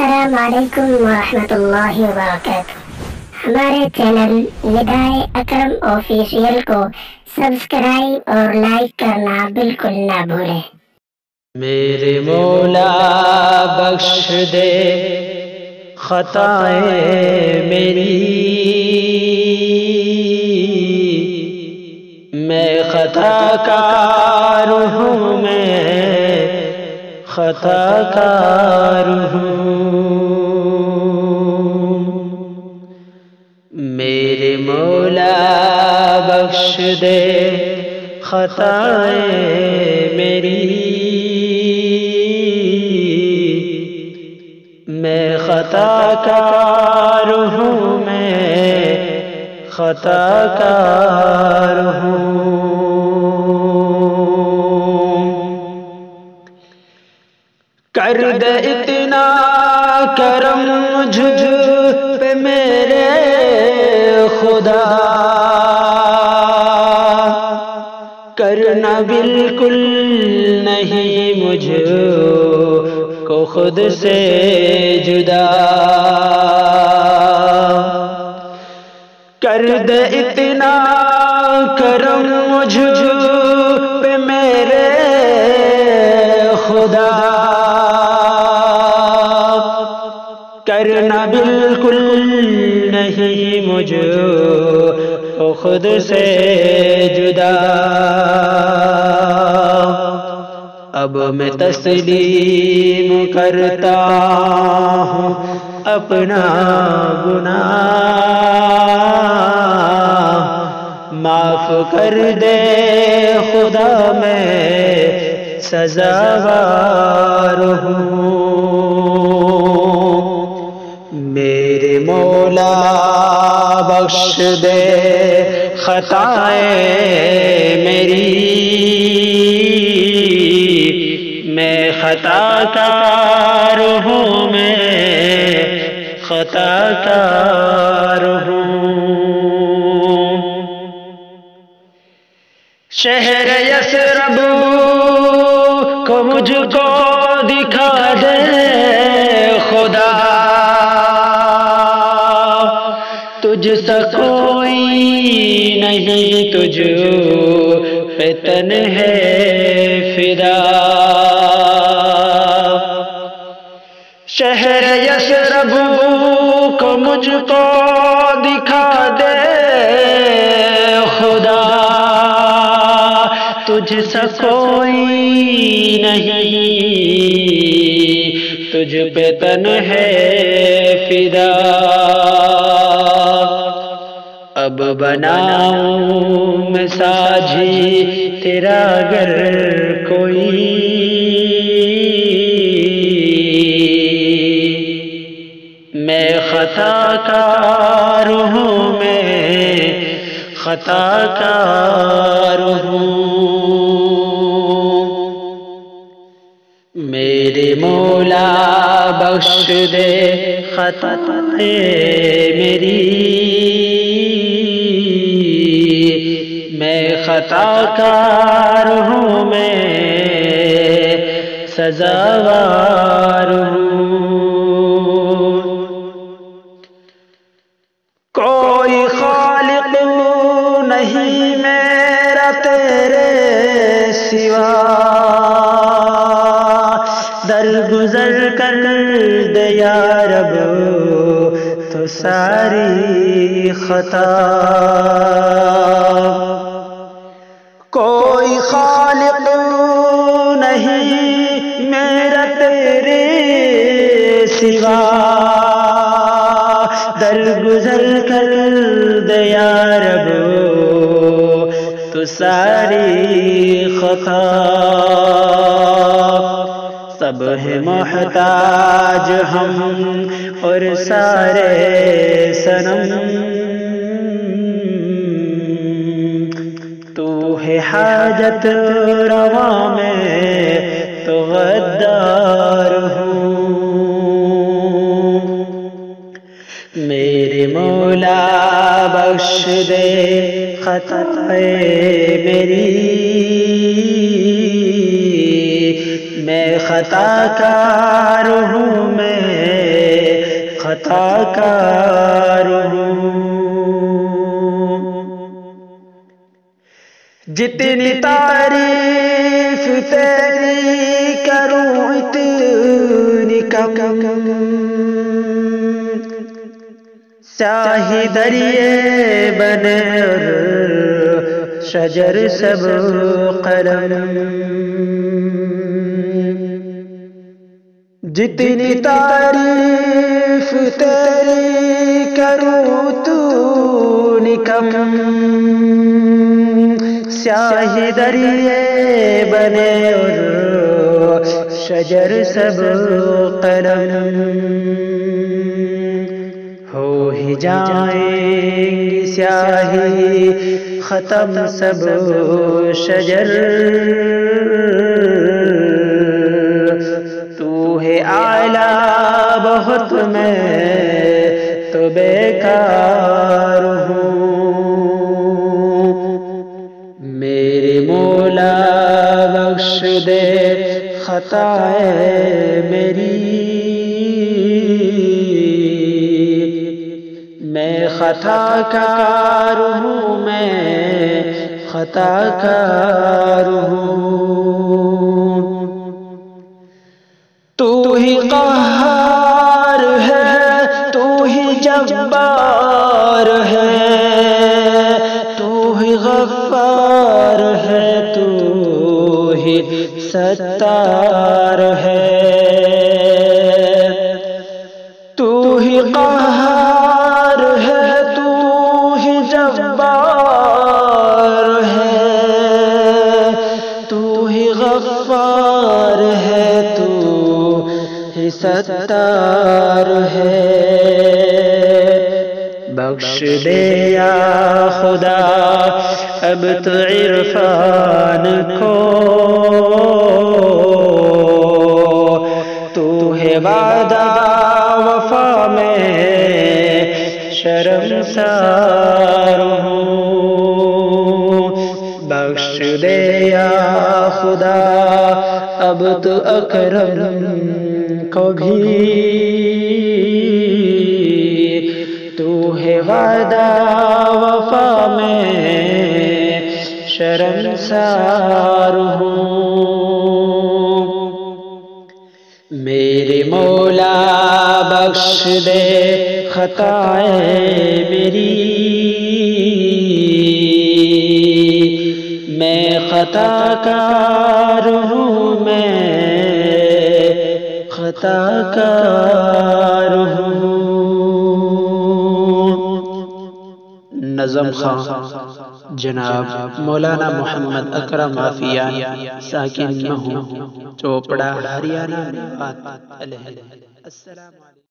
السلام علیکم ورحمۃ اللہ وبرکاتہ۔ ہمارے چینل ندائے اکرم آفیشیل کو سبسکرائب اور لائک کرنا بالکل نہ بھولیں۔ میرے مولا بخش دے خطائیں میری، میں خطا کار ہوں، میں خطا کار ہوں۔ میرے مولا بخش دے خطائیں میری، میں خطا کار ہوں، میں خطا کار ہوں۔ کر دے اتنا کرم مجھ پہ میرے خدا، کرنا بالکل نہیں مجھ کو خود سے جدا، کر دے اتنا کرم مجھ پہ میرے خدا، کرنا بالکل نہیں مجھ کو خود سے جدا۔ اب میں تسلیم کرتا ہوں اپنا گناہ، معاف کر دے خدا، میں سزاوار ہوں۔ میرے مولا بخش دے خطائیں میری، میں خطا کار ہوں، میں خطا کار ہوں۔ شہر یثرب کو مجھ کو دکھا دے خدا، تجھ سا کوئی نہیں، تجھ پہ تن ہے فدا۔ شہر یثرب کو مجھ کو دکھا دے خدا، تجھ سا کوئی نہیں، تجھ پہ تن ہے فدا۔ اب بناؤں میں ساجی تیرا گر کوئی، میں خطا کار ہوں، میں خطا کار ہوں۔ میرے مولا بخش دے خطائیں میری، میں خطا کار ہوں، میں سزاوار ہوں۔ کوئی خالق نہیں میرا تیرے سوا، درگزر کر دے یا رب تو ساری خطا۔ کوئی خالق نہیں میرا تیرے سوا، درگزر کر دے یا رب تو ساری خطا۔ سب ہے محتاج ہم اور سارے صنم، تو ہے حاجت روا، میں تو غدار ہوں۔ میرے مولا بخش دے خطائیں میری، میں خطا کار ہوں، میں خطا کار ہوں، جتنی تعریف تیری کروں اتنی کم، سیاہی دریائے بنے اور شجر سب قلم، جتنی تعریف تیری کروں اتنی کم، سیاہی دریائے بنے اور شجر سب قلم، ہو ہی جائیں گی سیاہی ختم سب شجر، تو ہے اعلیٰ بہت میں تو بیکار ہوں، میرے مولا بخش دے خطائیں میری، میں خطا کار ہوں، میں خطا کار ہوں، تو ہی قہار ہے، تو ہی جبار ہے، تو ہی غفار ہے، تو ہی ستار ہے، تو ہی قہار ہے، تو ہی جبار ہے، تو ہی غفار ہے، تو ہی ستار ہے، بخش دے یا خدا اب تو عرفان کو، تو ہے وعدہ وفا میں شرمسار ہوں، بخش دے یا خدا اب تو اکرم کو بھی، تو ہے وعدہ وفا میں شرمسار ہوں، میرے مولا بخش دے خطائیں میری، میں خطا کار ہوں، میں خطا کار ہوں، نظم خواں جناب مولانا محمد اکرم عافیہ، ساکن مہو چوپڑا ہریانہ، السلام علیکم۔